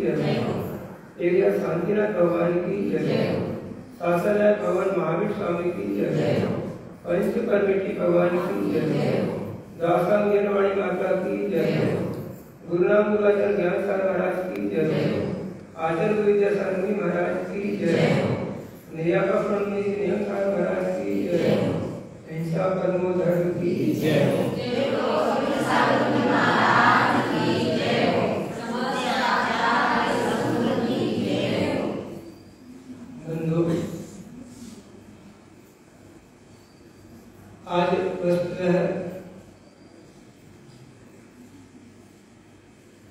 जय हो। एरिया शांतिनाथ भगवान की जय हो। शासनाथ भगवान महावीर स्वामी की जय हो। पंच परमेटी भगवान की जय हो। दासांग ज्ञानवाणी माता की जय हो। गुरुनाम गुरुआचार्य ज्ञान सागर महाराज की जय हो। आचार्य विद्यासागर महाराज की जय हो। नियाका स्वामी नियम सागर महाराज की जय हो। हिंसा पद्मोधर की जय हो। आज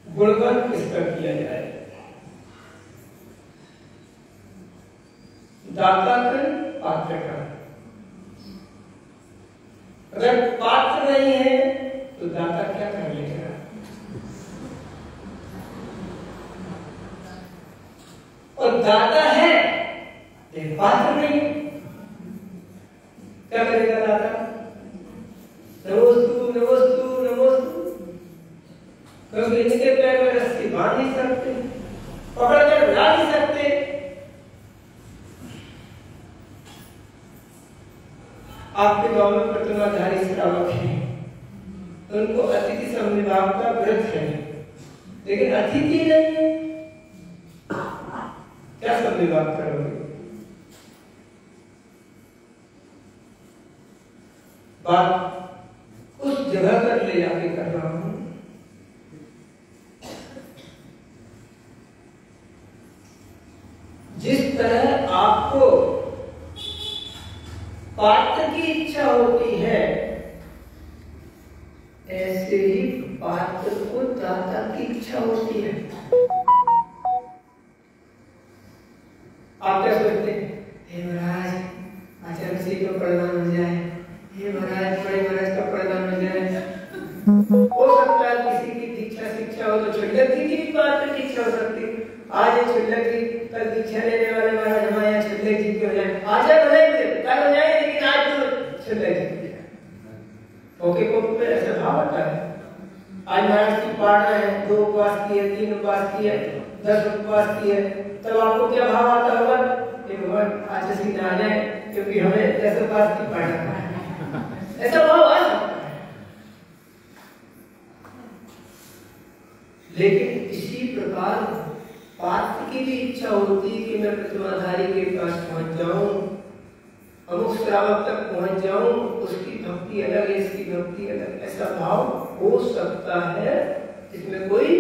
गुणगान किसका किया जाए? दाता का पात्र का। अगर पात्र नहीं है तो दाता क्या कर लेगा? और दाता है लेकिन पात्र नहीं, क्या करेगा दाता? नमोस्तु नमोस्तु नमोस्तु। क्योंकि इनके पैर में रस्सी बांध नहीं सकते, पकड़ कर ला नहीं सकते। आपके गांव में प्रतिमाधारी श्रावक हैं, उनको अतिथि समविभाग का व्रत है, लेकिन अतिथि नहीं है, क्या समविभाग करोगे? बात उस जगह पर ले जाके कर रहा हूं जिस तरह आपको पात्र की इच्छा होती है, ऐसे ही पात्र को दाता की इच्छा होती है। आप क्या सोचते हैं? हे महाराज आचार्य जी को प्रदान हो जाए, हे महाराज बड़े महाराज का प्रदान हो जाए। हो सकता है किसी की दीक्षा शिक्षा हो तो छुल्लक जी की भी पात्र की इच्छा हो सकती है। आज छुल्लक जी कल दीक्षा लेने वाले महाराज हमारे यहाँ छुल्लक जी की हो जाए, आज कल हो जाए, लेकिन आज तो छुल्लक जी की ओके को में ऐसा भाव आता है। आज महाराज की पाठना है, 2 उपवास किए, 3 उपवास किए, 10 उपवास किए, तब आपको क्या भाव आता होगा? भगवान आज सीधा आ जाए क्योंकि हमें 10 उपवास की पाठना है, ऐसा भाव आ सकता है। लेकिन इसी प्रकार पात्र की भी इच्छा होती है कि मैं प्रतिमाधारी के पास पहुंच जाऊं, अमुक श्रावक तक पहुंच जाऊं, उसकी भक्ति अलग है, इसकी भक्ति अलग, ऐसा भाव हो सकता है, इसमें कोई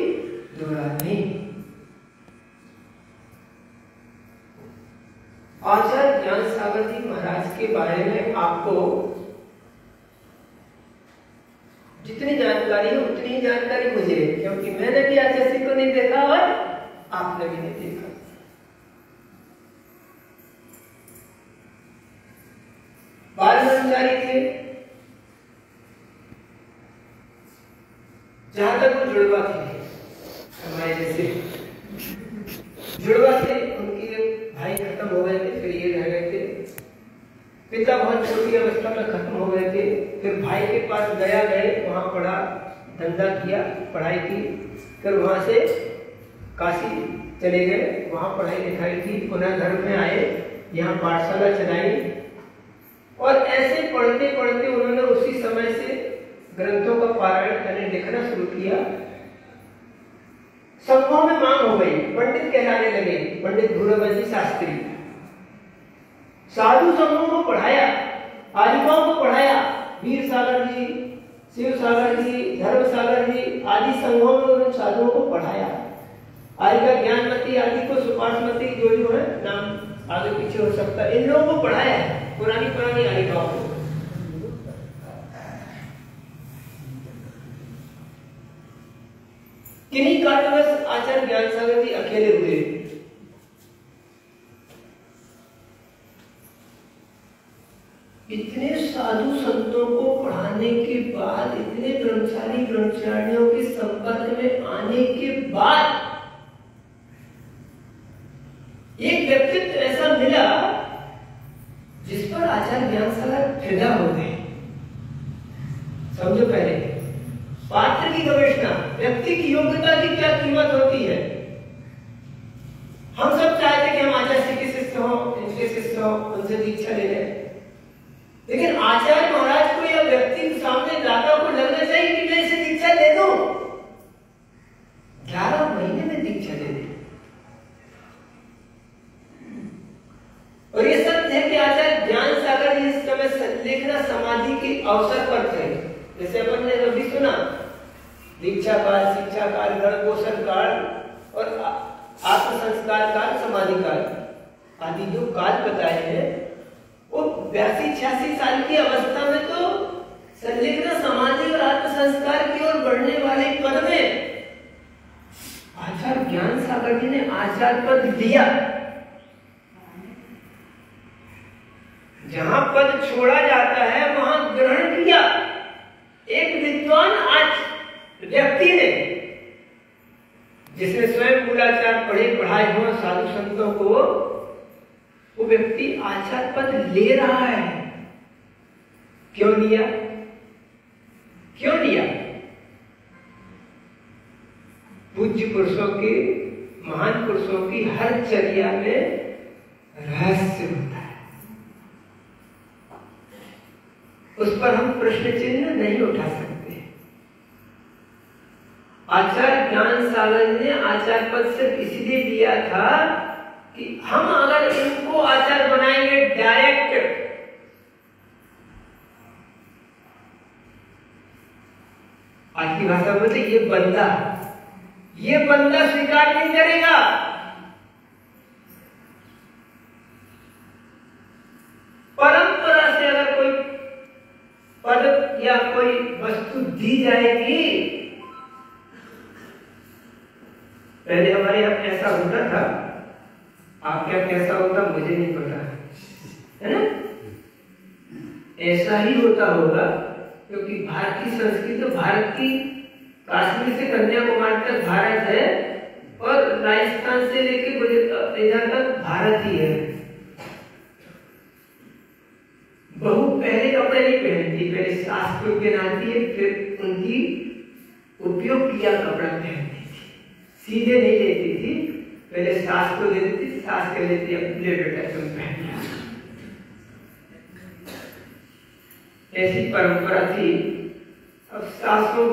दोहरा नहीं। आचार्य ज्ञान सागर जी महाराज के बारे में आपको जितनी जानकारी है उतनी जानकारी मुझे, क्योंकि मैंने भी आचार्य जी को नहीं देखा और आपने भी नहीं देखा। बाल ब्रह्मचारी थे, जहां तक वो जुड़वा थे, हमारे जैसे जुड़वा थे, उनके भाई खत्म हो गए थे, फिर ये रह गए थे। पिता बहुत छोटी अवस्था में खत्म हो गए थे, फिर भाई के पास गया गए, वहां पढ़ा, धंधा किया, पढ़ाई की, फिर वहां से काशी चले गए, वहां पढ़ाई लिखाई की, पुनः घर में आए, यहाँ पाठशाला चलाई और ऐसे पढ़ते पढ़ते उन्होंने उसी समय से ग्रंथों का पारायण करने लिखना शुरू किया। संघों में मांग हो गई, पंडित कहलाने लगे, पंडित भूरवंशी शास्त्री। साधु संघों को पढ़ाया, आदिवाओं को पढ़ाया, वीर सागर जी, शिव सागर जी, धर्म सागर जी आदि संघों में उन्होंने साधुओं को पढ़ाया। आदि का ज्ञानमती आदि को सुपाठमती जो है नाम आगे पीछे हो सकता है, इन लोगों को पढ़ाया, पुरानी पुरानी आदिवाओं को। किन्हीं कारणवश आचार्य ज्ञान सागर जी अकेले हुए। इतने साधु संतों को पढ़ाने के बाद, इतने ब्रह्मचारी ब्रह्मचारियों के संपर्क में आने के बाद एक व्यक्तित्व ऐसा मिला जिस पर आचार्य ज्ञान सागर फिदा हो गए। समझो, पहले पात्र की गवेषणा, व्यक्ति की योग्यता की क्या कीमत होती है, तो उनसे दीक्षा ले ले। लेकिन आचार्य महाराज को या व्यक्ति के सामने दाता को लगना चाहिए कि मैं इसे दीक्षा दे दूं। 11 महीने में दीक्षा दे दी। और ये सत्य है कि आचार्य ज्ञान सागर जी इस समय संलेखना समाधि के अवसर पर थे। जैसे अपन ने अभी सुना, दीक्षा काल, शिक्षा काल, गणपोषण काल और आत्म संस्कार काल, समाधि काल आदि जो काल बताए हैं, वो 82-86 साल की अवस्था में तो संलेखना समाधि और आत्म संस्कार की ओर बढ़ने वाले पद में आचार्य ज्ञान सागर जी ने आचार्य पद दिया। जहां पद छोड़ा जाता है वहां ग्रहण किया। एक विद्वान आज व्यक्ति ने, जिसने स्वयं मूलाचार पढ़े पढ़ाए हुए साधु संतों को, वो व्यक्ति आचार्य पद ले रहा है। क्यों लिया? क्यों लिया? पूज्य पुरुषों की, महान पुरुषों की हर चर्या में रहस्य होता है। उस पर हम प्रश्न चिन्ह नहीं उठा सकते। आचार्य ज्ञान सागर ने आचार्य पद सिर्फ इसलिए लिया था कि हम अगर इनको आचार्य बनाएंगे डायरेक्ट, आज की भाषा में तो ये बंदा स्वीकार नहीं करेगा। परंपरा से अगर कोई पद या कोई वस्तु दी जाएगी, पहले हमारे यहाँ ऐसा होता था, आप क्या कैसा होता मुझे नहीं पता, है ना? ऐसा ही होता होगा, क्योंकि भारत की संस्कृति तो भारत की कश्मीर से कन्याकुमारी तक भारत है और राजस्थान से लेकर इधर तक भारत ही है। बहू पहले कपड़े नहीं पहनती, पहले सास को पहनाती है, फिर उनकी उपयोग किया कपड़ा पहनती थी, सीधे नहीं लेती थी। पहले सास को दे देती थी, सास कह देती ले बेटा तुम पहन लिया। ऐसी परंपरा थी। अब सासों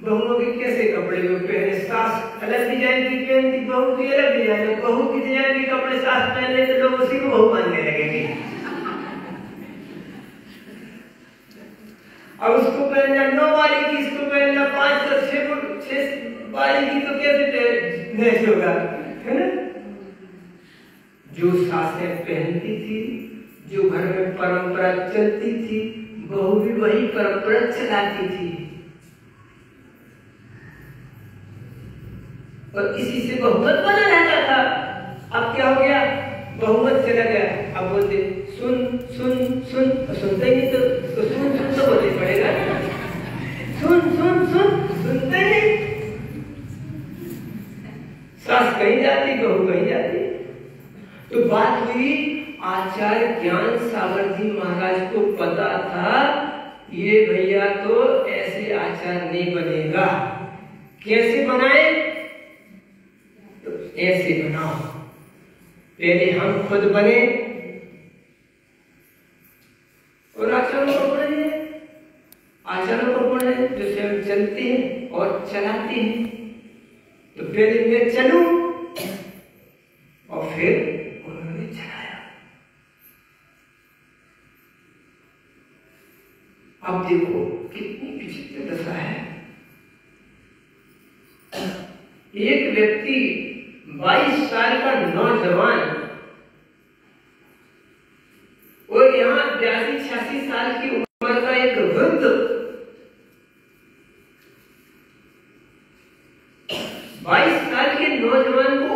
बहुओं के कैसे कपड़े वो पहने? सास अलग डिजाइन की पहनती, बहू की अलग डिजाइन, बहू की डिजाइन के कपड़े सास पहन ले तो लोग उसी को बहू मानने लगेंगे। अब उसको पहनना 9 वाली की, इसको पहनना 5 और 6 वाली की, तो कैसे मैच होगा, है ना? जो सासें पहनती थी, जो घर में परंपरा चलती थी, बहू भी वही परंपरा चलाती थी और इसी से बहुमत बना रहता था। अब क्या हो गया? बहुमत चला गया। अब बोलते सुन सुन सुन, सुनते ही नहीं तो सुन सुन तो बोलना पड़ेगा। सुन सुन सुन, सुनते नहीं। सास कहीं जाती, बहू कहीं जाती। तो बात हुई, आचार्य ज्ञान सागर जी महाराज को पता था ये भैया तो ऐसे आचार्य नहीं बनेगा। कैसे बनाए? तो ऐसे बनाओ, पहले हम खुद बने और आचार्यों को पढ़े, आचार्यों को पढ़े जो स्वयं चलते हैं और चलाते हैं। तो पहले मैं चलूं और फिर उन्होंने चलाया। अब देखो कितनी विचित्र दशा है। एक व्यक्ति 22 साल का नौजवान और यहाँ 82-86 साल की उम्र का एक वृद्ध 22 साल के नौजवान को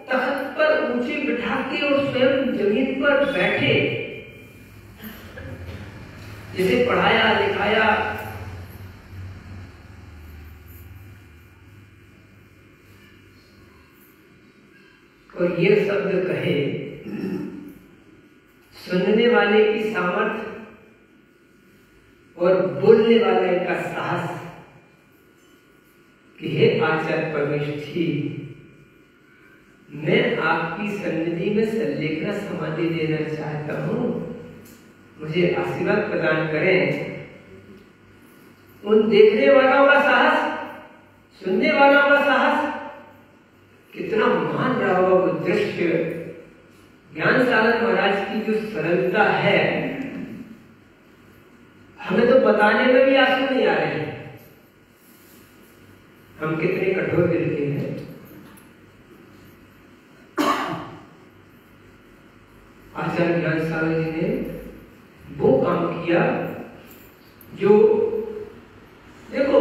तख्त पर ऊंचे बिठा के और स्वयं जमीन पर बैठे, जिसे पढ़ाया लिखाया, और ये शब्द कहे, सुनने वाले की सामर्थ्य और बोलने वाले का साहस कि हे आचार्य परमेष्ठी, मैं आपकी सन्निधि में सल्लेखना समाधि देना चाहता हूँ, मुझे आशीर्वाद प्रदान करें। उन देखने वालों का साहस, सुनने वालों का साहस, कितना महान रहा होगा वो दृश्य। ज्ञान सागर महाराज की जो सरलता है, हमें तो बताने में भी आंसू नहीं आ रहे हैं। हम कितने कठोर दिल के हैं। आचार्य ज्ञान सागर जी ने वो काम किया जो, देखो,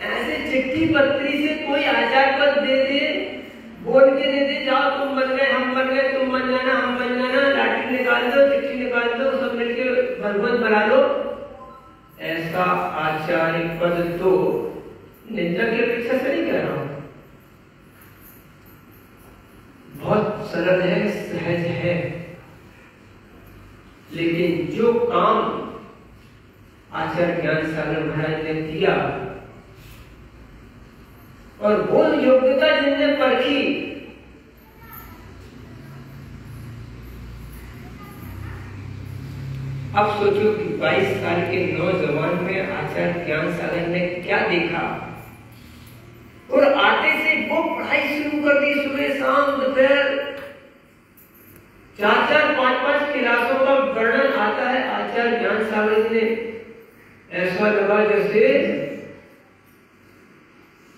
ऐसे चिट्ठी पत्री से कोई आचार पद दे दे, बोल के दे दे, जाओ तुम बन गए, हम बन गए, तुम बन जाना, हम बन जाना, लाठी निकाल दो, चिट्ठी निकाल दो, सब मिलके भगवत बना लो, ऐसा आचार्य पद तो निंदा की अपेक्षा से नहीं कह रहा हूं, बहुत सरल है, सहज है। लेकिन जो काम आचार्य ज्ञान सागर महाराज ने किया और वो योग्यता जिनने परखी, अब सोचो कि 22 साल के नौजवान में आचार्य ज्ञान सागर ने क्या देखा, और आते से वो पढ़ाई शुरू कर दी, सुबह शाम दोपहर 4-4 5-5 क्लासों का वर्णन आता है आचार्य ज्ञान सागर ने। ऐसा लगा जैसे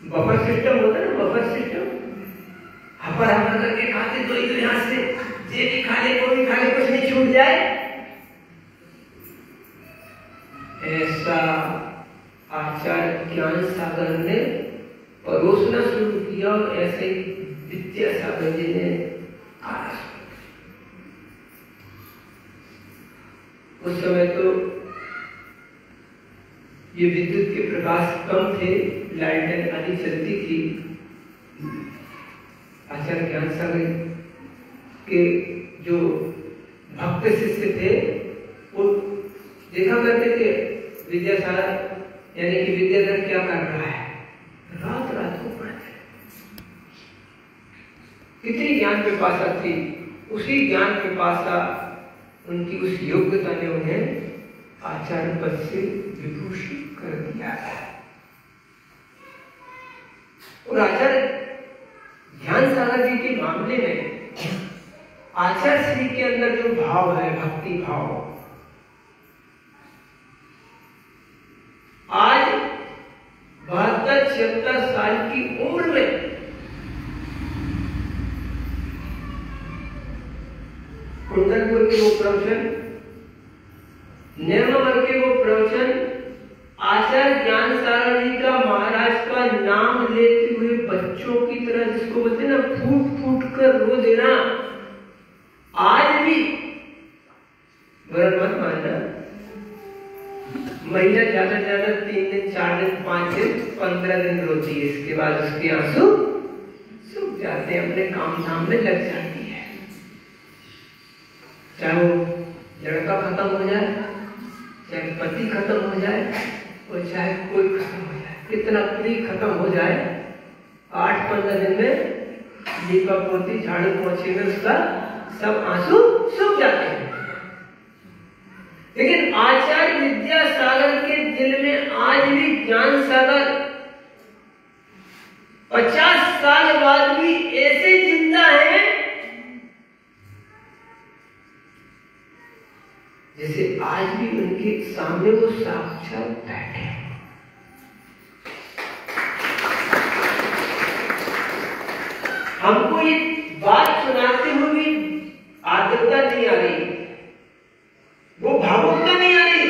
बफर सिस्टम होता है ना, बफर सिस्टम, हपर हपर करके खाते, तो यहाँ से ये भी खा ले, वो भी खा ले, कुछ नहीं छूट जाए। ऐसा आचार्य ज्ञान सागर ने परोसना शुरू किया, और ऐसे ही विद्यासागर जी ने खाना शुरू किया। उस समय तो ये विद्युत के प्रकाश कम थे, लाइटें आदि चलती थी। आचार्य ज्ञान सागर के जो भक्त शिष्य थे वो देखा करते थे विद्यासागर, यानी कि विद्याधर क्या कर रहा है, रात रात को पढ़ते। कितनी ज्ञान पिपासा थी, उसी ज्ञान पिपासा, उनकी उस योग्यता ने उन्हें आचार्य पद से विभूषित कर दिया है। और आचार्य ज्ञान सागर जी के मामले में आचार्य श्री के अंदर जो भाव है, भक्ति भाव, आज 72-76 साल की उम्र में कुंडलपुर के वो प्रवचन, निर्मल के वो प्रवचन, आचार्य ज्ञान सागर जी का महाराज का नाम लेते हुए बच्चों की तरह, जिसको बोलते ना फूट फूट कर रो देना, आज भी मत मानना, महिला ज्यादा ज्यादा 3 दिन 4 दिन 5 दिन 15 दिन रोती है, इसके बाद उसके आंसू सूख जाते हैं, अपने काम धाम में लग जाती है। चाहे वो लड़का खत्म हो जाए, चाहे पति खत्म हो जाए, और चाहे कोई खत्म हो जाए, कितना भी खत्म हो जाए, 8-15 दिन में दीपा पोती झाड़ू पोछे में उसका सब आंसू सूख जाते हैं। लेकिन आचार्य विद्यासागर के दिल में आज भी ज्ञान सागर 50 साल बाद भी ऐसे जिंदा है जैसे आज भी उनके सामने वो साक्षात बैठे। हमको ये बात सुनाते हुए भी आर्द्रता नहीं आ रही, वो भावुकता नहीं आ रही,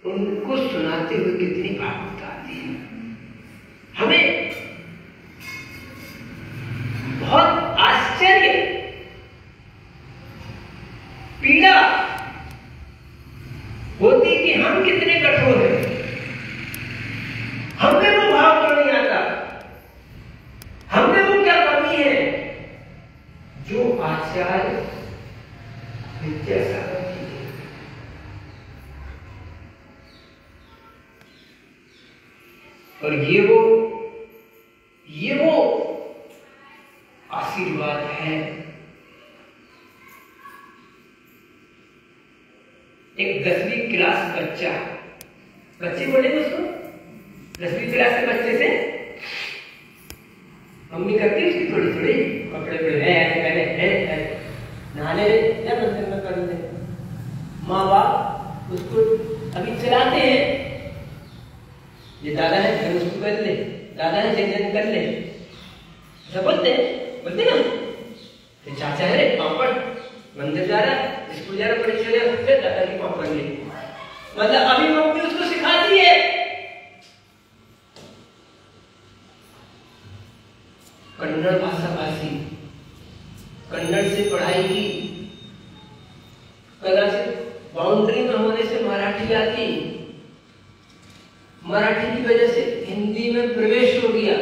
उनको सुनाते हुए कितनी भावुकता आती है। हमें बहुत आश्चर्य, पीड़ा होती कि हम कितने कठोर हैं, हमें वो भाव क्यों नहीं आता, हमें वो क्या कमी है जो आचार्य विद्यासागर जी है। और ये वो आशीर्वाद है। एक 10वीं क्लास बच्चे बोले उसको, 10वीं क्लास के बच्चे से मम्मी करती उसकी थोड़ी थोड़ी कपड़े पहले नहाने या मंदिर में कर ले। माँ बाप उसको अभी चलाते हैं, ये दादा है फिर उसको कर ले, दादा है जन कर ले, ऐसा बोलते ना। ये चाचा है रे पापड़, मंदिर जा रहा है, स्कूल जा रहा, परीक्षा दे रहा, फिर दादा की पापड़ ले। मतलब अभी मम्मी उसको सिखाती है। कन्नड़ भाषा भाषी, कन्नड़ से पढ़ाई की, कदाचित बाउंड्री में होने से मराठी आती, मराठी की वजह से हिंदी में प्रवेश हो गया।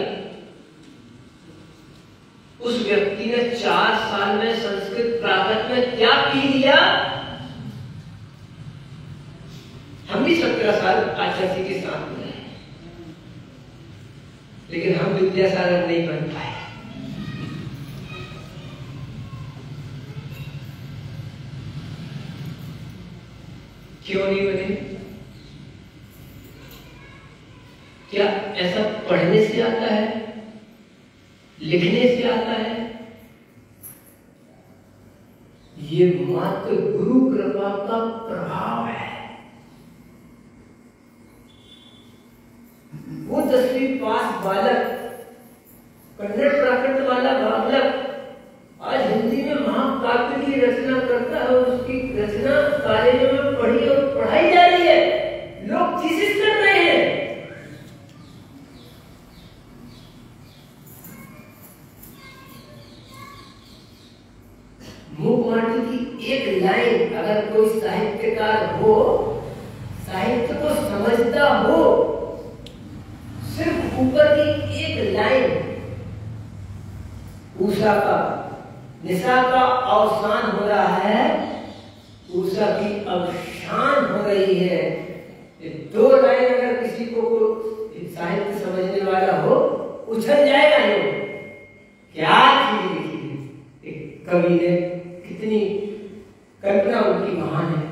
उस व्यक्ति ने 4 साल में संस्कृत प्राकृत में क्या पी लिया। हम भी 17 साल आचार्य के साथ में हैं, लेकिन हम विद्यासागर नहीं बन पाए। क्यों नहीं बने? क्या ऐसा पढ़ने से आता है, लिखने से आता है? ये मात्र गुरु कृपा का प्रभाव है। वो 10वीं पास बालक, कन्नड़ प्राकृत वाला बालक आज हिंदी में महाकाव्य की रचना करता है और उसकी रचना कॉलेजों में पढ़ी और पढ़ाई जा रही है, लोग थीसिस कर रहे हैं। मूकमाटी की एक लाइन अगर कोई साहित्यकार हो, साहित्य को समझता हो, सिर्फ ऊपर की एक लाइन, उषा का निशा का अवसान हो रहा है, उषा की अवसान हो रही है। ये 2 लाइन अगर किसी को साहित्य समझने वाला हो, उछल जाएगा यूं, क्या चीज लिखी है एक कवि ने, कितनी कल्पना उनकी महान है।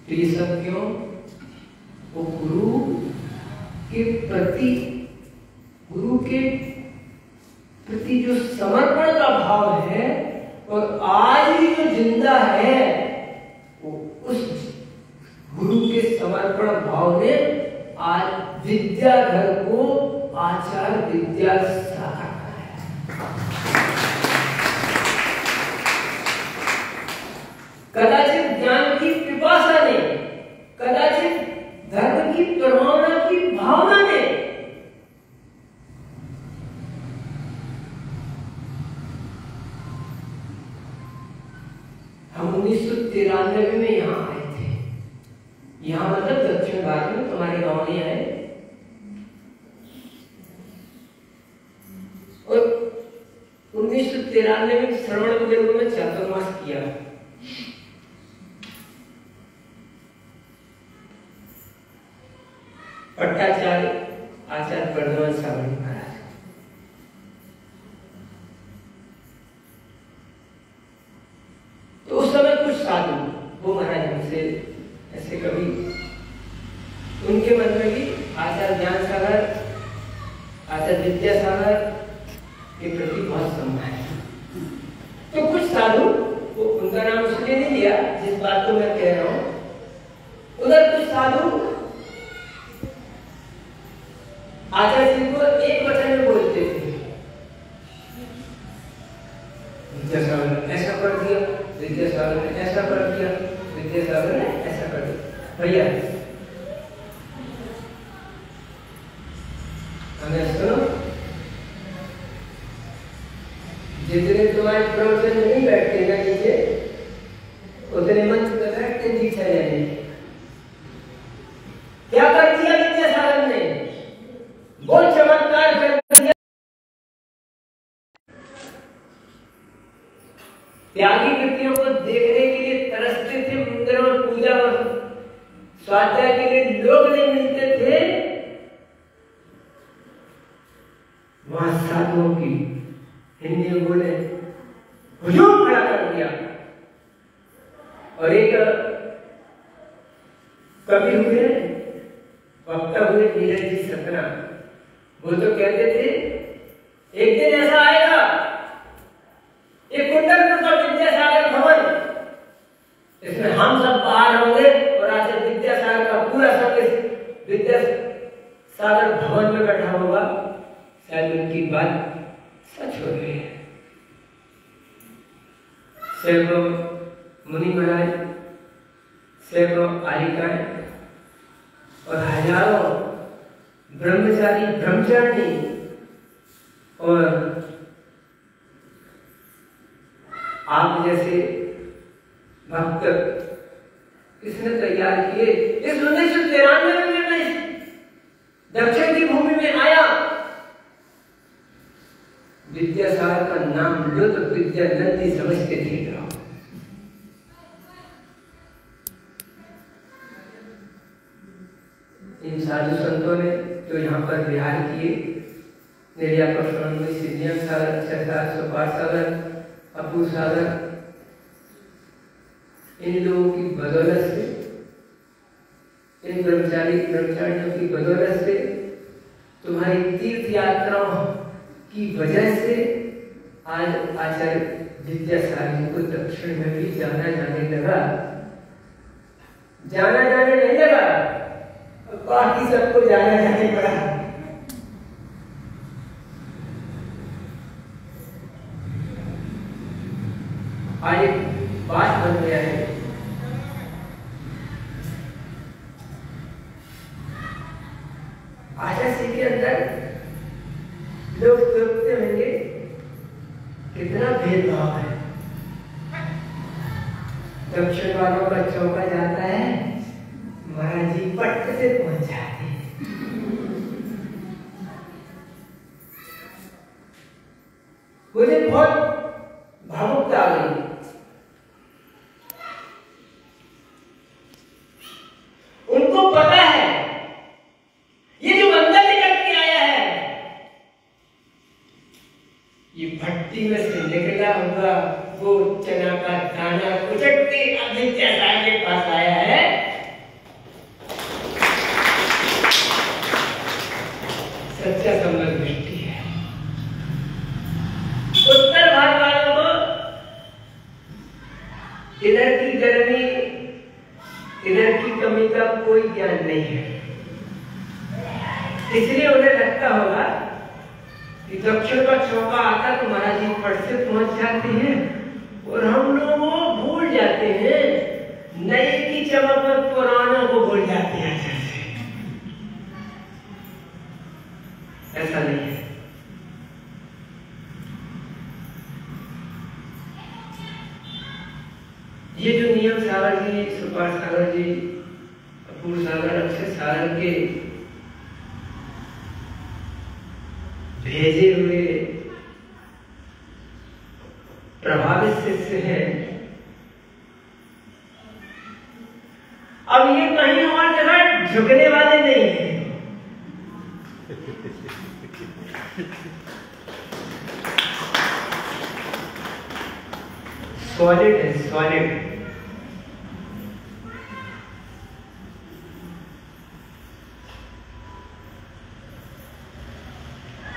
तो ये सब क्यों? वो गुरु के प्रति जो समर्पण का भाव है और आज भी जो जिंदा है, वो उस गुरु के समर्पण भाव ने आज विद्याधर को आचार्य विद्यासागर बनाया। कदाचित ज्ञान की पिपासा ने, कदाचित धर्म की प्रभावना की भावना ने हम 1993 में यहाँ आए थे। यहाँ मतलब दक्षिण भारत में, तुम्हारे गांव नहीं आए। और 1993 में श्रवण बेगूर में चातुर्मास किया। पट्टाचार्य आचार्य वर्धमान सावरी महाराज, तो उस समय कुछ साधु, वो महाराज हमसे ऐसे कभी, उनके मन में भी आचार्य ज्ञान सागर, आचार्य विद्यासागर के प्रति बहुत सम्मान है। तो कुछ साधु, वो उनका नाम उसने नहीं लिया जिस बात को मैं कह रहा हूं, उधर कुछ साधु आचार्य जी को एक वचन में बोलते थे, विद्यासागर ने ऐसा कर दिया, विद्यासागर ने ऐसा कर दिया, विद्यासागर ने ऐसा कर दिया। भैया हमें सुनो, जितने तुम्हारे प्रवचन नहीं बैठते ना नीचे, उतने मंच पर बैठते दीक्षा लेने। क्या कर दिया विद्यासागर ने? वो चमत्कार कर दिया। त्यागी कृतियों को देखने के लिए तरसते थे, मंदिरों में पूजा और स्वाध्याय के लिए लोग नहीं मिलते थे। वहां साधुओं की हिंदी में बोले हुजूम खड़ा कर दिया। और एक कवि हुए, वक्ता हुए नीरज जी सतना, वो तो कहते थे एक दिन ऐसा आएगा, एक कुंडलपुर का विद्यासागर भवन, इसमें हम सब बाहर होंगे और आज विद्यासागर का पूरा संग विद्यासागर भवन में बैठा होगा। शायद उनकी बात सच हो रही है। सैकड़ों मुनि महाराज, सैकड़ों आलिकाएं और हजारों ब्रह्मचारी ब्रह्मचारिणी और आप जैसे भक्त किसने तैयार किए। इस 1993 में मैं दक्षिण की भूमि में आया, विद्यासागर का नाम लो तो विद्यानंदी समझ के देख रहा हूं। इन साधु संतों ने जो यहाँ पर विहार किए, निर्यापक्षण में सिद्धियम सागर, अक्षर सागर, सुपार सागर, अपूर सागर, इन लोगों की बदौलत से, इन ब्रह्मचारियों की बदौलत से, तुम्हारी तीर्थ यात्राओं की वजह से आज आचार्य विद्यासागर को दक्षिण में भी जाना जाने लगा। जाना जाने नहीं लगा, बाकी सबको जाना जाने पड़ा। आज एक बात बन गया है, आचार्य के अंदर लोग सोचते होंगे कितना भेदभाव है। दक्षिण वालों का चौका जाता है, महाराज जी पट से पहुंच जाते हैं। मुझे बहुत भावुकता आ गई। उनको पता है ये जो बंदा निकल के आया है, ये भट्टी में से निकला हुआ वो चना का दाना उचटते विद्यासागर के पास आया है। सच्चा संबंध मिट्टी है। उत्तर भारत वालों को इधर की गर्मी, इधर की कमी का कोई ज्ञान नहीं है, इसलिए उन्हें लगता होगा कि दक्षिण का चौका आता तो महाराज जी फट से पहुंच जाते हैं और हम लोग वो भूल जाते हैं, नए की चमक में पुरानों को भूल जाते हैं। ऐसा नहीं है। ये जो नियम सागर जी, सुपार सागर जी, अपूर सागर, अक्षर सागर के भेजे हुए प्रभावित शिष्य हैं, अब ये कहीं और जगह झुकने वाले नहीं हैं। सॉलिड है, सॉलिड।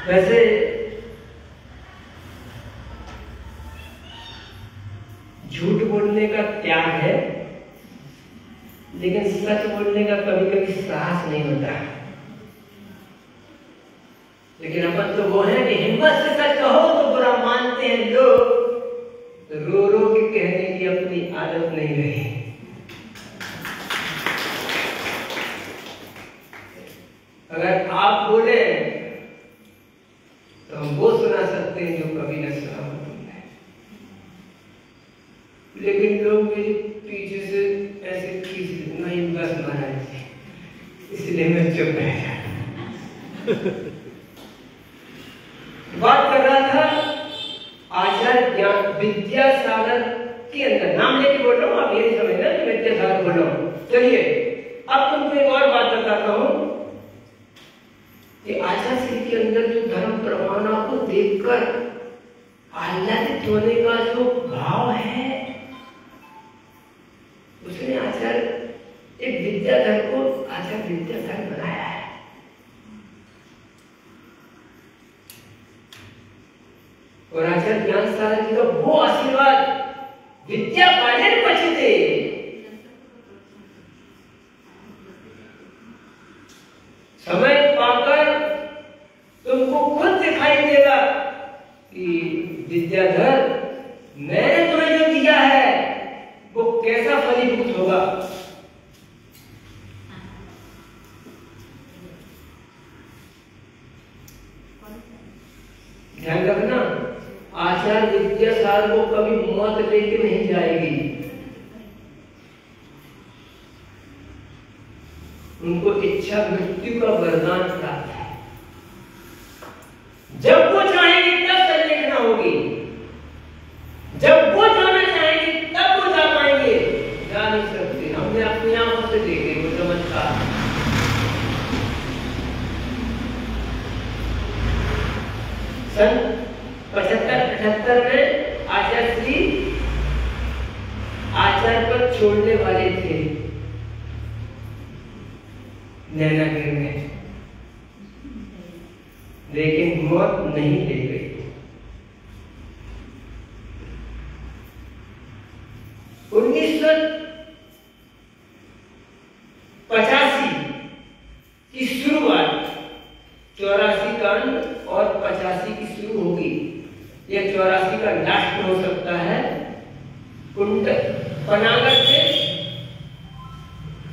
वैसे झूठ बोलने का त्याग है, लेकिन सच बोलने का कभी कभी साहस नहीं होता। लेकिन अपन तो वो है कि हिम्मत से सच कहो तो बुरा मानते हैं लोग, रो रो के कहने की अपनी आदत नहीं रही। अगर आप बोले तो हम वो सुना सकते हैं जो कभी न सुना हो तुमने, लेकिन लोग मेरे पीछे से ऐसे खींच नहीं, बस महाराज जी, इसलिए मैं चुप रह गया। बात कर रहा था आचार्य विद्यासागर के अंदर, नाम लेके बोल रहा हूँ, आप ये नहीं समझना कि विद्यासागर बोल रहा हूँ। चलिए अब तुमको एक और बात बताता हूँ कि आचार्य श्री के अंदर जो धर्म प्रमाणों को देखकर आह्लादित होने का जो भाव है, उसने आचार्य एक विद्याधर को आचार्य विद्याधर बनाया है। और आचार्य ज्ञान सागर जी का वो आशीर्वाद विद्या पाने पछते, समय पाकर तुमको खुद दिखाई देगा कि विद्याधर मैंने तुम्हें जो दिया है वो कैसा फलीभूत होगा। ध्यान रखना, आचार्य विद्यासागर को कभी मौत लेके नहीं जाएगी। उनको इच्छा मृत्यु का वरदान प्राप्त है। जब वो चाहेंगे तब चलने की ना होगी, जब वो जाना चाहेंगे तब वो जा पाएंगे, जा नहीं सकते। हमने अपनी आंखों से देखे वो चमत्कार। सन 75-78 में आचार्य श्री आचार्य पर छोड़ने वाले थे नैनागिर में, लेकिन मौत नहीं ले गई। की शुरुआत 84 का अंत और 85 की शुरू होगी। यह 84 का लास्ट हो सकता है। कुंड पनागर से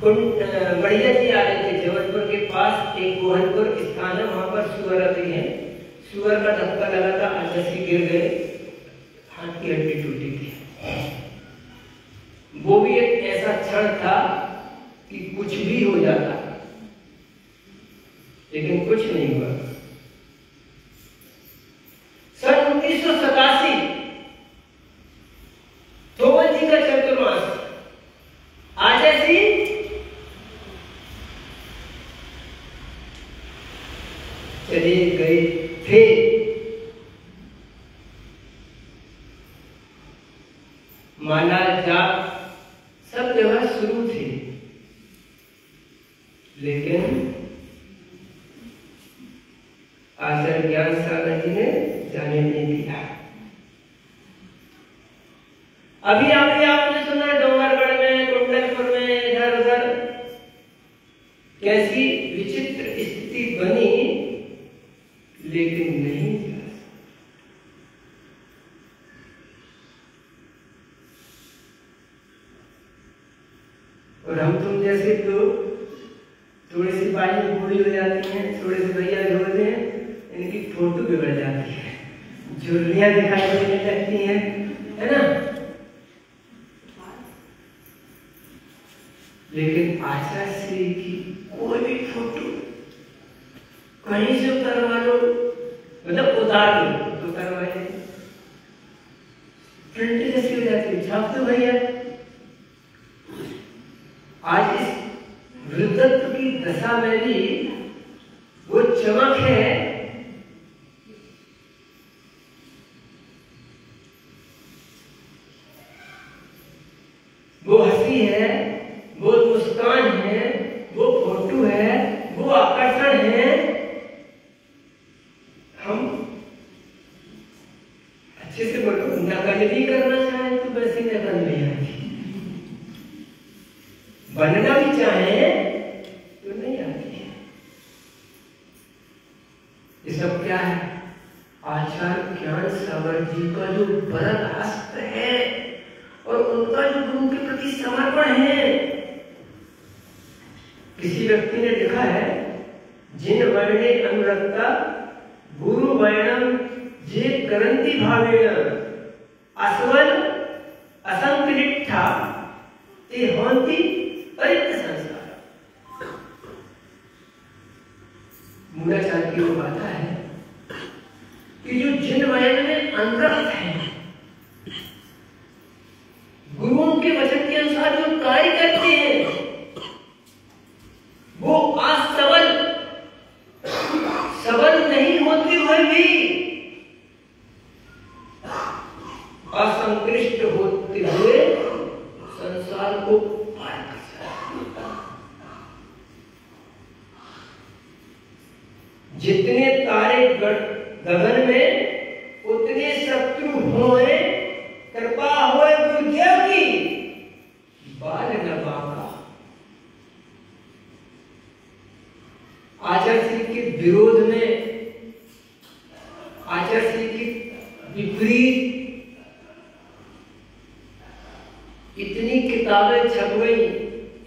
बढ़िया जी आ रहे थे जबलपुर के पास, एक गोहनपुर स्थान है, वहां पर सुअर आती है। सुअर का धक्का लगा था, आचार्य गिर गए, हाथ की हड्डी टूटी थी। वो भी एक ऐसा क्षण था कि कुछ भी हो जाता, लेकिन कुछ नहीं हुआ। सन 1987 थोवन जी का चतुर्मास, आचार्य जी चले गए थे। माला जाप सब जगह शुरू थे, लेकिन आचार्य ज्ञान सागर जी ने जाने नहीं दिया। अभी आपने सुना डोंगरगढ़ में, कुंडलपुर में, इधर उधर कैसी विचित्र स्थिति बनी, लेकिन नहीं जा। और हम तुम जैसे तो थोड़ी सी पानी में बूढ़ी हो जाती हैं, थोड़े से भैया जोड़ते हैं, इनकी फोटो बिगड़ जाती है, झुर्रियां दिखाई देने लगती हैं, है ना। लेकिन आचार्य श्री की कोई भी फोटो कहीं से उतारवा लो, मतलब उतार लो तो उतारवाए, प्रिंट जैसी हो जाती है, छाप दो भैया। आज इस वृद्धत्व की दशा में भी वो चमक है, वो हंसी है, वो मुस्कान है, वो फोटो है, वो आकर्षण है। हम अच्छे से बोलो, नकल भी करना चाहे तो वैसी नकल नहीं आती, बनना भी चाहे तो नहीं आती है। ये सब क्या है? आचार्य ज्ञान सागर जी का जो वरद हस्त है और उनका जो गुरु के प्रति समर्पण है। किसी व्यक्ति ने लिखा है, जिन वर्णे अनुरक्ता गुरु वर्णम जे करंती भावेण असवल असंकृष्टा ते होंति परित्य संसार। मूलाचार्य की वो बात है कि जो जिन वर्ण में अनुरक्त है, गुरुओं के वचन के अनुसार जो कार्य करते हैं, वो असवल सारे गगन में उतने शत्रु होए, कृपा होए गुरुदेव की बाल न बांका। आचार्य श्री के विरोध में, आचार्य श्री के विपरीत इतनी किताबें छप गई।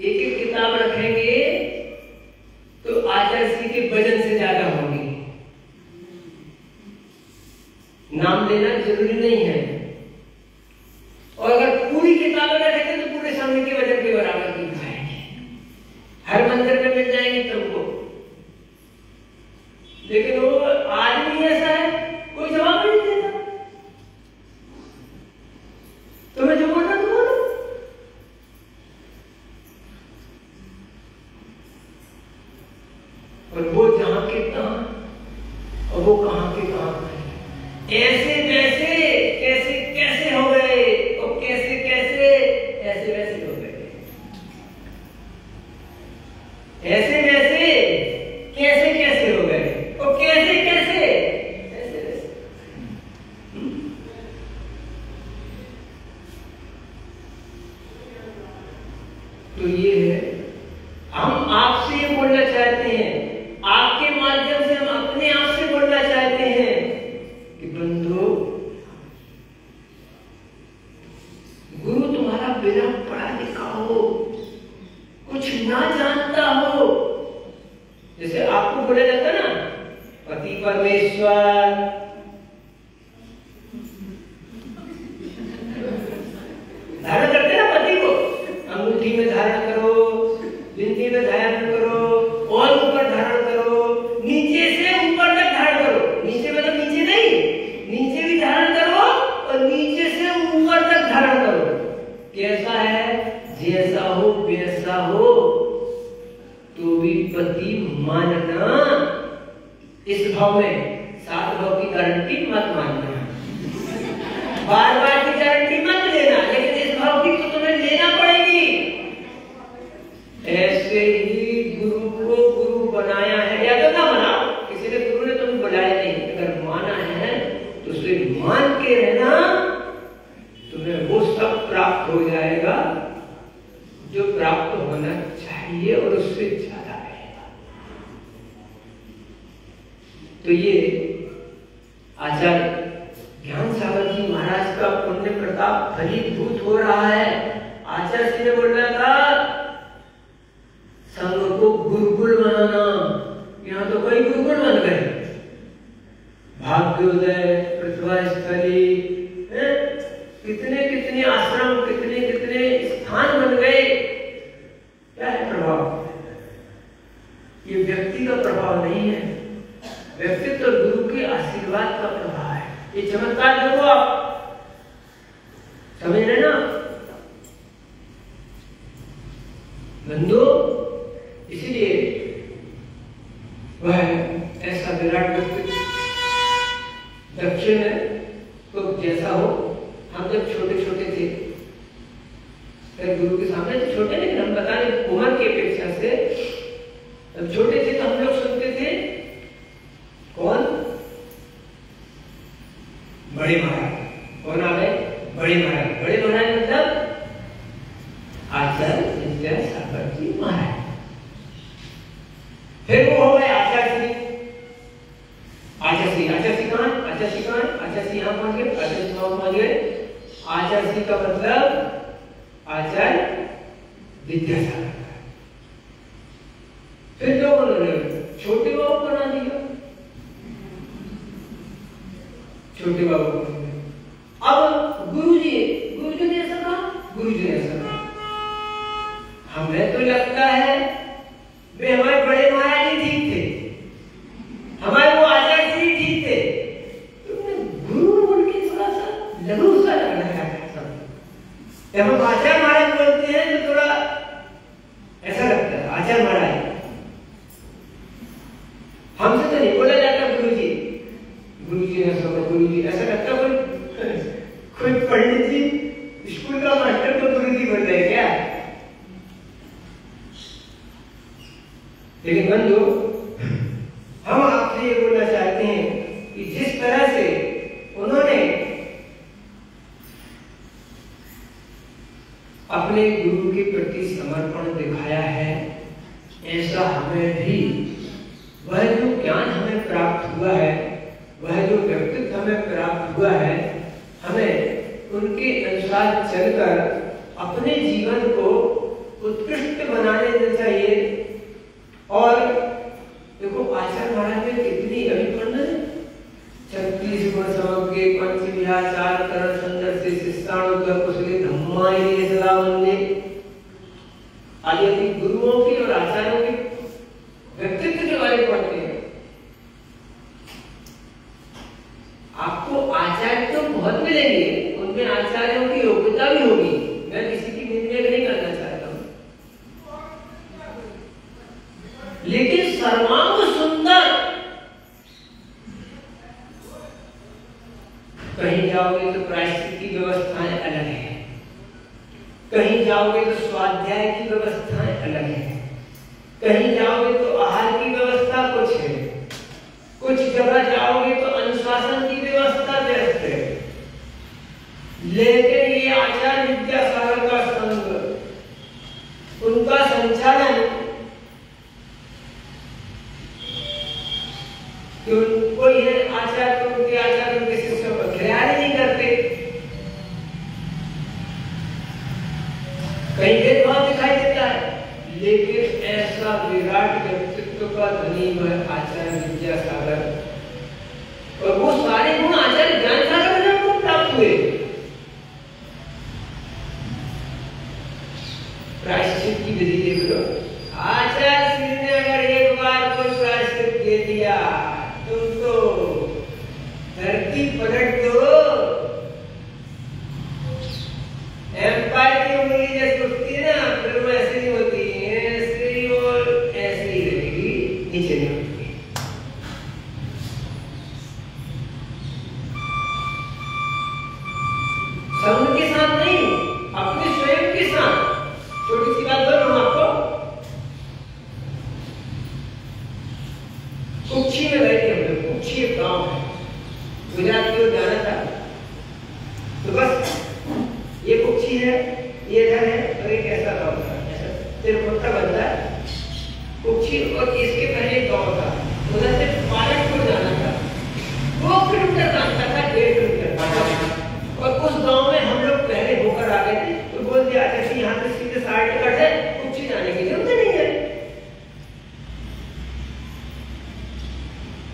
एक एक किताब रखेंगे तो आचार्य श्री के वजन से ज्यादा होंगी। नाम लेना जरूरी नहीं है, और अगर पूरी किताबें रखेंगे तो पूरे समय के वजन के बराबर की जाएंगे। हर मंदिर में मिल जाएंगे तुमको, लेकिन वो आदमी ऐसा है, कोई जवाब नहीं देता। तुम्हें जो बोलना तो बोलो। और वो जहां के तहां, और वो कहां के कहां, ऐसे वैसे कैसे कैसे हो गए, और कैसे कैसे ऐसे वैसे हो गए, ऐसे वैसे कैसे कैसे हो गए, और कैसे कैसे ऐसे वैसे। तो ये है, हम आपसे ये बोलना चाहते हैं, आपके माध्यम से हम अपने आप से बोलना चाहते हैं कि बंधु, गुरु तुम्हारा बिना पढ़ा लिखा हो, कुछ ना जानता हो, जैसे आपको बोला जाता है ना पति परमेश्वर, धारण करते ना पति को, अंगूठी में धारण करो, बिंदी में धारण करो, और ऊपर धारण करो, नीचे से ऊपर तक धारण करो। नीचे मतलब नीचे नहीं, नीचे भी धारण करो और नीचे से ऊपर तक धारण करो। कैसा है, जैसा हो वैसा हो, तो भी पति मानना। इस भाव में 7 भाव की गारंटी मत मानना, बार बार की गारंटी मत लेना, लेकिन इस भाव की तो तुम्हें लेना पड़ेगी। ऐसे ही गुरु को गुरु बनाया है, या तो ना बनाओ, किसी ने गुरु ने तुम्हें बुलाया नहीं, अगर माना है तो उसे मान के रहना, तुम्हें वो सब प्राप्त हो जाएगा जो प्राप्त होना चाहिए, और उससे ज्यादा रहेगा। तो ये आचार्य ज्ञान सागर जी महाराज का पुण्य प्रताप फलीभूत हो रहा है। आचार्य जी ने बोला था संघ को गुरुकुल बनाना, यहाँ तो कई गुरुकुल बन गए, भाग्योदय, पृथ्वास्थली, कितने कितने आश्रम, कितने कितने स्थान बन गए। क्या है प्रभाव? ये व्यक्ति का प्रभाव नहीं है, व्यक्तित्व गुरु के आशीर्वाद का प्रभाव है। ये चमत्कार देखो आप, समझ रहे ना बंधु? इसलिए वह ऐसा विराट व्यक्ति दक्षिण है, तो जैसा हो, हम जब छोटे छोटे थे, गुरु के सामने तो छोटे, लेकिन हम बता रहे उम्र की अपेक्षा से, जब छोटे थे तो हम लोग सुनते थे कौन? बड़े महाराज। कौन आ गए? बड़े महाराज। बड़े महाराज मतलब आचार्य विद्यासागर जी महाराज। फिर वो हो गए आचार्य श्री। आचार्य श्री, आचार्य श्री कहां? आचार्य श्री कहां? आचार्य श्री यहां पहुंच गए, आचार्य श्री वहां पहुंच गए। आचार्य श्री का मतलब आचार्य विद्यासागर। फिर लोग उन्होंने छोटे बाबू बना दिया, छोटे बाबू। अब गुरुजी ने ऐसा कहा, गुरुजी ने ऐसा कहा। हमें तो लगता है वे हमारे बड़े महाराज ही ठीक थे, हमारे वो आचार्य श्री ठीक थे। तुमने गुरु बोल के थोड़ा सा लघु सा लगना है। जब हम आचार्य महाराज बोलते हैं तो थोड़ा ऐसा लगता है आचार्य महाराज। हमसे तो नहीं बोला जाता गुरुजी, गुरुजी ने सब, गुरुजी ऐसा लगता कोई पंडित जी स्कूल का मास्टर को गुरुजी बोल रहे क्या? लेकिन बंधु, हम आपसे ये बोलना चाहते हैं अपने गुरु के प्रति समर्पण दिखाया है, ऐसा हमें भी वह जो ज्ञान हमें प्राप्त हुआ है, वह जो व्यक्तित्व हमें प्राप्त हुआ है, हमें उनके अनुसार चलकर अपने जीवन को उत्कृष्ट बनाने देना चाहिए। और देखो आचार्य महाराज ने कितनी अभिपन्न है, 36 गुण समग्र पंच विहार करण संदर्भ से शिष्टाणु का कुशले धम्माई सदा वंदे। आज यदि गुरुओं की और आचार्यों के व्यक्तित्व के बारे में पढ़ते हैं, आपको आचार्य तो बहुत मिलेंगे, उनमें आचार्यों की योग्यता भी होगी, मैं किसी की निंदा नहीं करना चाहता हूं, लेकिन सर्वांग सुंदर। कहीं जाओगे तो प्रायश्चित की व्यवस्थाएं अलग है, कहीं जाओगे तो स्वाध्याय की व्यवस्थाएं अलग है, कहीं जाओगे तो आहार की व्यवस्था कुछ है, कुछ जगह जाओगे तो अनुशासन की व्यवस्था व्यस्त है। लेकिन ये आचार्य विद्यासागर का संघ, उनका संचालन कोई है आचार्य तो उनके आचार्य उनके शिष्यों पर खिलाड़ी नहीं करते, कहीं भेदभाव दिखाई देता है, लेकिन ऐसा विराट व्यक्तित्व का धनी वह आचार्य विद्यासागर, और वो सारे गुण आचार्य ज्ञानसागर को प्राप्त हुए। प्रायश्चित की विधि देख लो, आचार्य श्री ने अगर एक बार कोई प्रायश्चित दे दिया, तुम तो धरती पलट दो, एम्पायर की उंगली जैसे उठती है ना, फिर वो ऐसे नहीं होती, ऐसे और ऐसे ही रहेगी, नीचे नहीं उठती। संघ के साथ नहीं, अपने स्वयं के साथ। छोटी सी बात बोलूं आपको, कुक्षी में बैठे हम लोग, कुक्षी एक गांव है, गुजरात की ओर जाना था, तो बस ये कुक्षी है, ये घर है, और एक ऐसा गांव था, ऐसा तिरकुटा बनता है कुक्षी, और इसके पहले एक गांव था, उधर से पालनपुर जाना था, 2 किलोमीटर रास्ता था, 1.5 किलोमीटर, और उस गांव में हम लोग पहले होकर आ गए थे, तो बोल दिया कि यहाँ से सीधे 60 टिकट है, कुक्षी जाने की जरूरत नहीं है।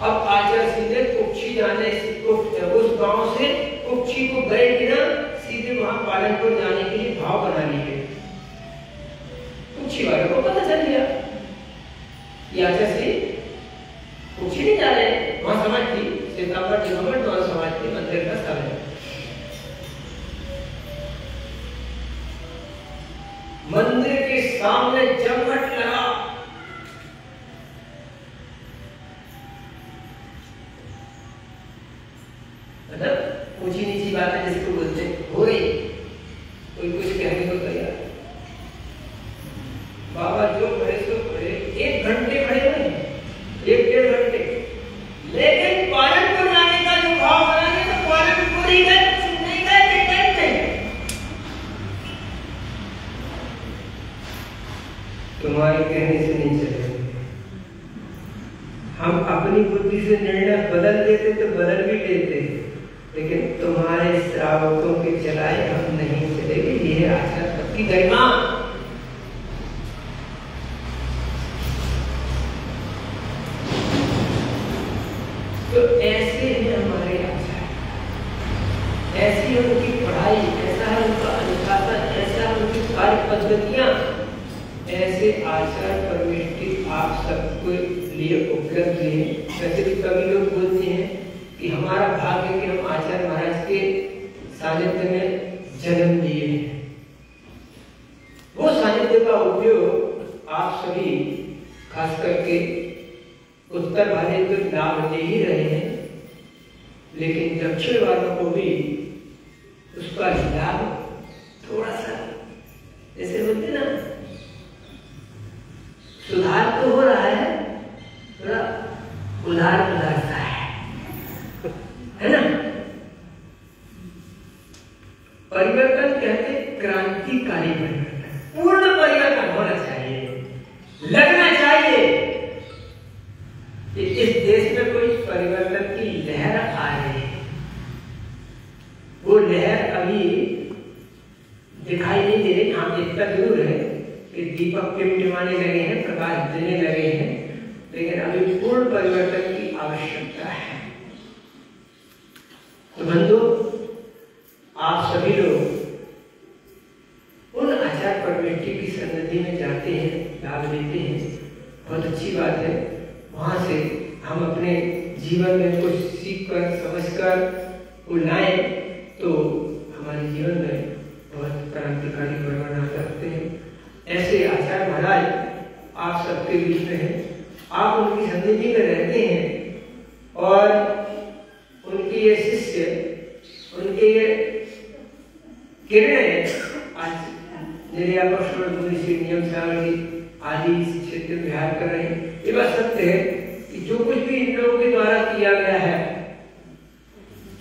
अब आचार्य सीधे कुक्षी जाने उस गांव से कुक्षी को गए बिना सीधे वहां पालनपुर जाने के लिए भाव बना लिए। कुक्षी वालों को पता चल गया कि आचार्य श्री कुक्षी नहीं जा रहे, वहां समाज थी, सितंबर दिसंबर तो समाज थी, मंदिर का स्थल है। मंदिर के सामने जमघट लगा, मतलब ऊंची नीची बातें जिसको बोलते हो रही, कोई कुछ कहने को तैयार। बाबा जो पढ़े सो पढ़े, 1 घंटे खड़े हुए, 1-1.5 घंटे, लेकिन पालनपुर जाने का जो भाव बनाने, तो पालनपुर ही गए, नहीं गए। तुम्हारे कहने से नहीं चले, हम अपनी बुद्धि से निर्णय बदल देते तो बदल भी लेते, लेकिन तुम्हारे श्रावकों के चलाए हम नहीं चलेंगे। ये आचार्य की गरिमा। तो ऐसे हैं हमारे आचार्य, ऐसी है उनकी पढ़ाई, ऐसा है उनका अनुशासन, ऐसा है उनकी कार्य पद्धतियां, ऐसे आचार्य परमेष्टि आप सबको लिए उपलब्ध हैं। वैसे भी कभी लोग बोलते हैं कि हमारा भाग्य है कि हम आचार्य महाराज के सानिध्य में जन्म लिए हैं। वो सानिध्य का उपयोग आप सभी खास करके उत्तर वाले तो लाभ ले ही रहे हैं, लेकिन दक्षिण वालों को भी उसका लाभ थोड़ा सा, जैसे बोलते ना, सुधार तो हो रहा है, थोड़ा उधार सा है ना। परिवर्तन कहते क्रांतिकारी परिवर्तन। अभी दिखाई नहीं दे रहे। हाँ, इतना जरूर है कि दीपक टिमटिमाने लगे हैं, प्रकाश देने लगे हैं, लेकिन अभी पूर्ण परिवर्तन की आवश्यकता है। तो बंधु, आप सभी लोग उन आचार्य परमेष्ठी की सन्निधि में जाते हैं, लाभ लेते हैं, बहुत अच्छी बात है। वहां से हम अपने जीवन में कुछ सीख कर समझ कर वो लाए तो हमारे जीवन में बहुत क्रांतिकारी परिवर्तन आ सकते हैं। ऐसे आचार्य महाराज आप सबके बीच में हैं, आप उनकी सन्निधि में रहते हैं और उनके ये शिष्य, उनके ये किरणें आज नियम सागर आदि इस क्षेत्र में विहार कर रहे हैं। ये बात सत्य है कि जो कुछ भी इन लोगों के द्वारा किया गया है,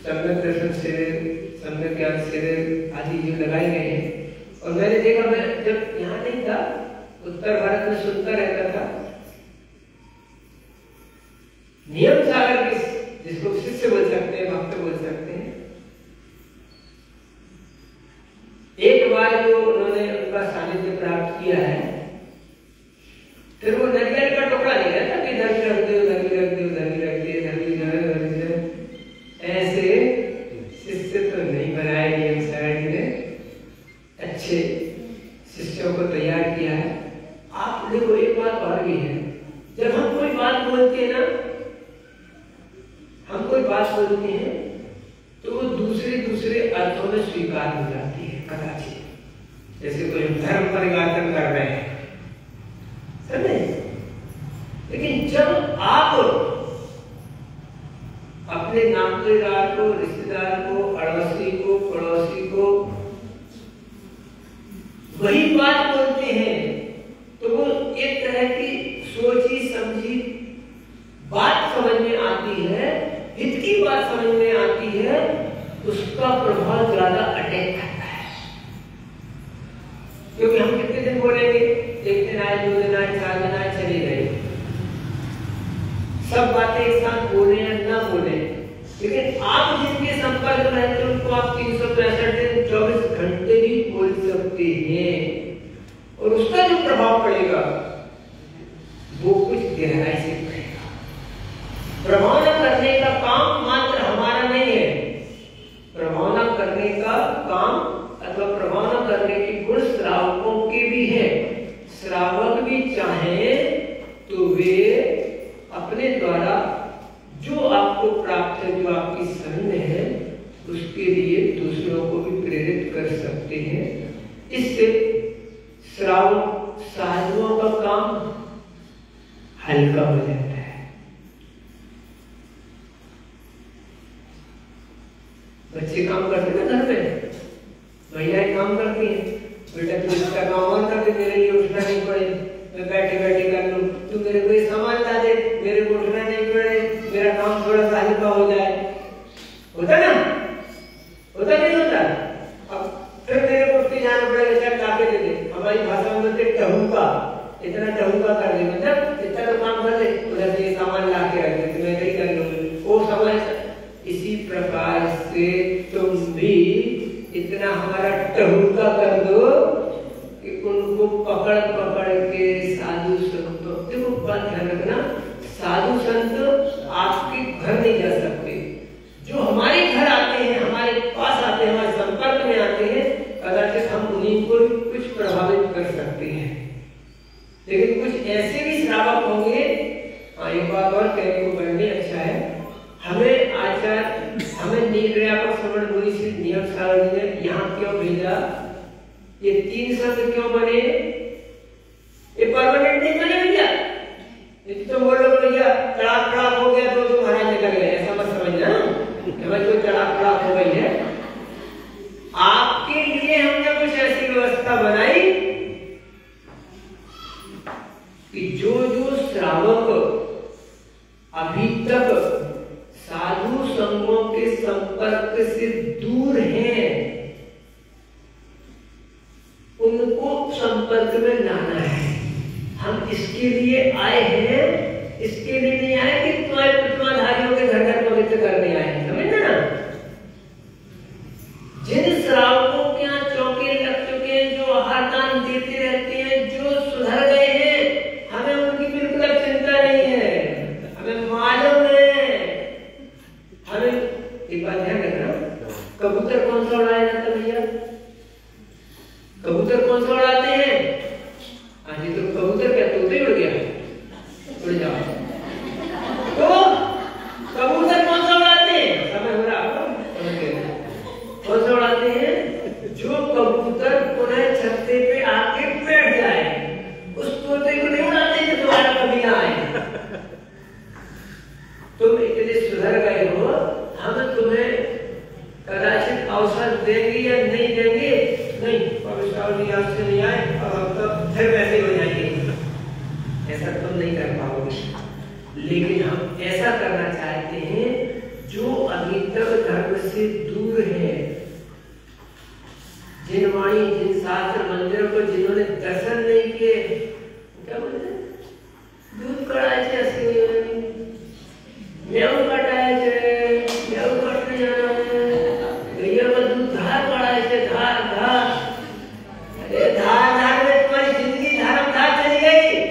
सम्यक दर्शन शिविर, सम्यक ज्ञान शिविर आदि जो लगाए गए हैं, और मैंने देखा, मैं जब यहाँ नहीं था, उत्तर भारत में सुनता रहता था, नियम सागर के जिसको शिष्य बोल सकते हैं, भक्त बोल सकते हैं, एक बार जो उन्होंने उनका सानिध्य प्राप्त किया है, फिर वो नरियल का टुकड़ा नहीं रहता कि इधर भी रख दो, उधर भी रख दो, उधर भी रख दिए, इधर भी उधर भी, ऐसे शिष्य तो नहीं बनाए नियम सागर ने, अच्छे शिष्यों को तैयार किया है। आप देखो, एक बात और भी है, जब हम कोई बात बोलते हैं ना, हम कोई बात बोलते हैं तो वो दूसरे अर्थों में स्वीकार हो जाती है कदाचित। जैसे कोई धर्म परिवर्तन कर रहे हैं, समझे? लेकिन जब आप अपने नातेदार को, रिश्तेदार को, अड़ोसी को, पड़ोसी को वही बात बोलते हैं तो वो एक तरह की सोची समझी बात समझ में आती है, हित की बात समझ में आती है, उसका प्रभाव ज्यादा अटैक करता है। क्योंकि हम कितने दिन बोलेंगे, एक दिन आए, 2 दिन आए, 4 दिन आए, चले गए, सब बातें एक साथ बोले या ना बोले, लेकिन आप जिनके संपर्क में रहते हैं उनको आप 365 दिन 24 घंटे भी बोल सकते हैं, और उसका जो प्रभाव पड़ेगा वो कुछ गहराई से पड़ेगा। प्रभावना करने का काम मात्र हमारा नहीं है, प्रभावना करने का काम अथवा प्रभावना करने की गुण श्रावकों के भी है। श्रावक भी चाहें तो वे अपने द्वारा जो आपको प्राप्त है, जो आपकी शरण में है, उसके लिए दूसरों को भी प्रेरित कर सकते हैं। इससे श्रावक साधुओं का काम हल्का हो जाता है। बच्चे काम करते हैं ना घर में, महिलाएं काम करती हैं, बेटा तू इसका काम और कर दे, मेरे लिए उठना नहीं पड़े, मैं बैठे बैठे कर लूं, तू मेरे को ये सामान ला दे, मेरे को उठना नहीं पड़े, मेरा काम थोड़ा सा हल्का हो जाए। होता ना, होता नहीं होता? अब फिर मेरे को उठ के जाना पड़ेगा, चल ला के दे दे, हमारी भाषा में बोलते टहुका, इतना टहुका कर दे, मतलब इतना तो काम कर दे, उधर से सामान ला के रख दे, मैं नहीं कर लूंगी वो सामान। इसी प्रकार से तुम भी इतना हमारा टहुका कर दो कि उनको पकड़ पकड़ के साधु संतों, देखो बात ध्यान रखना, साधु संत आपके घर नहीं जा सकते, जो हमारे घर आते हैं, हमारे पास आते हैं, हमारे संपर्क में आते हैं, कदाचित हम उन्हीं को कुछ प्रभावित कर सकते हैं। लेकिन कुछ ऐसे भी श्रावक होंगे, एक बात और कहने को बनने अच्छा है, हमें आचार्य, हमें नीलव्यापक श्रवण मुनि श्री नियम सागर जी ने यहाँ क्यों भेजा? ये 3 शब्द क्यों बने? ये परमानेंट नहीं बने भैया, ये तो बोलो भैया तड़ाक तड़ाक हो गया तो महाराज ने लग गए, ऐसा मत समझना, भाई कोई तड़ाक तड़ाक हो गई है। आपके लिए हमने कुछ ऐसी व्यवस्था बनाई कि जो जो श्रावक अभी तक साधु संगों के संपर्क से दूर हैं, उनको संपर्क में लाना है। हम इसके लिए आए हैं, इसके लिए नहीं आए कि तुम्हारे प्रतिमाधारियों के घर घर पवित्र करने आए हैं, समझना ना। जिन कबूतर कौन सा उड़ाया जाता है भैया? कबूतर कौन सा उड़ाते हैं? हाँ जी, तो कबूतर क्या तोते उड़ गया? उड़ जाओ। तो कबूतर कौन सा उड़ाते हैं? समय हो रहा आपको? कौन सा उड़ाते हैं? जो कबूतर पुनः छत्ते पे आके बैठ जाए, उस तोते को नहीं उड़ाते कि दोबारा कभी ना आए। तुम इतने सुधर गए हो, हम तुम्हें कदाचित अवसर देंगे या नहीं देंगे? नहीं, पवित्र आज से नहीं आए और अब तो फिर वैसे हो जाएंगे। ऐसा तुम नहीं कर पाओगे। लेकिन हम ऐसा करना चाहते हैं जो अभी तक धर्म से दूर है, जिन वाणी जिन शास्त्र मंदिरों को जिन्होंने दर्शन नहीं किए, क्या बोलते हैं? दूध कड़ाए थे असली मेव कटाए थे, मेव कटने जाना है, गैया का दूध धार कड़ाए थे, धार धार। अरे धार धार में तुम्हारी जिंदगी धार धार चली गई।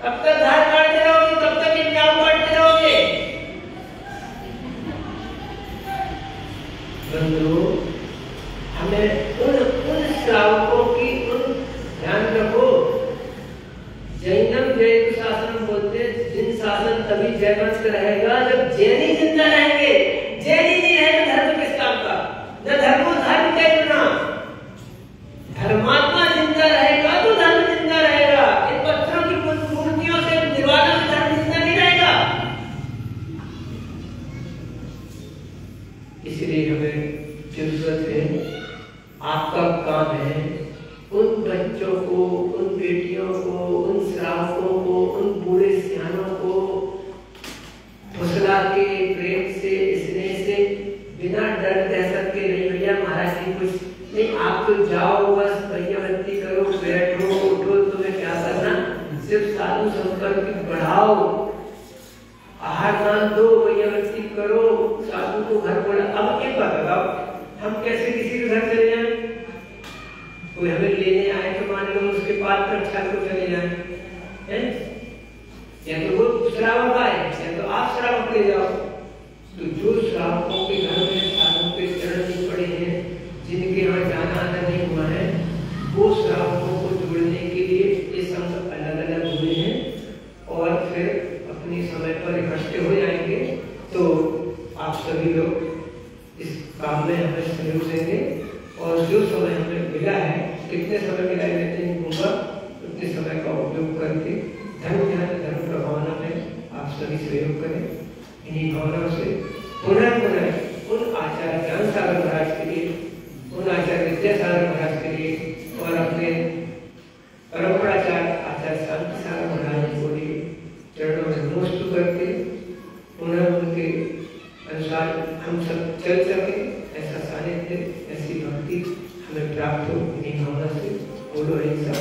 कब तक धार काटते रहोगे? कब तक ये मेव काटते रहोगे? बंधु, हमें उन श्रावकों की ध्यान रखो। जैनम जैन शासन बोलते हैं, जिन शासन तभी जयवंत रहेगा जब जैनी जिंदा रहेंगे। जैनी नहीं रहेगा धर्म किस काम का? न धर्म धर्म के बिना। धर्मात्मा जिंदा रहेगा तो धर्म जिंदा रहेगा। इन पत्थरों की मूर्तियों से दीवारों से धर्म जिंदा नहीं रहेगा। इसलिए हमें जरूरत है, आपका काम है उन बच्चों को, उन बेटियों को, उन श्रावकों को, उन बूढ़े सियानों को फुसला के प्रेम से, स्नेह से, बिना डर दहशत के, नहीं भैया महाराज जी कुछ नहीं, आप तो जाओ बस भैयावंती करो, बैठो उठो, तुम्हें क्या करना, सिर्फ साधु संपर्क बढ़ाओ, आहार दान दो, भैयावंती करो, साधु को घर बढ़ा। अब एक बात बताओ, हम कैसे किसी के घर चले जाएं? कोई हमें लेने आए तो मान लो उसके पास पर छत को चले जाएं, हैं? या तो वो श्रावक आए या तो आप श्रावक ले जाओ। तो जो श्रावकों के घर में साधु के चरण नहीं पड़े हैं, जिनके यहाँ जाना आना नहीं हुआ है, वो श्रावकों को जोड़ने के लिए ये संघ अलग अलग हुए हैं और फिर अपने समय पर इकट्ठे हो जाएंगे। तो आप सभी लोग इस काम में हमें सहयोग देंगे और जो समय हमें मिला है, कितने समय मिला है नहीं होगा, उतने समय का उपयोग करके धर्म ध्यान धर्म प्रभावना में आप सभी सहयोग करें। इन्हीं भावनाओं से पुनः पुनः उन आचार्य ज्ञान सागर महाराज के लिए, उन आचार्य विद्यासागर महाराज के लिए और अपने परम्पराचार्य आचार्य शांति सागर महाराज को लिए चरणों में नमस्कार करके पुनः उनके अनुसार हम सब चल सके, ऐसा सानिध्य, ऐसी भक्ति हमें प्राप्त हो। इन्हीं भावना से बोलो ऐसा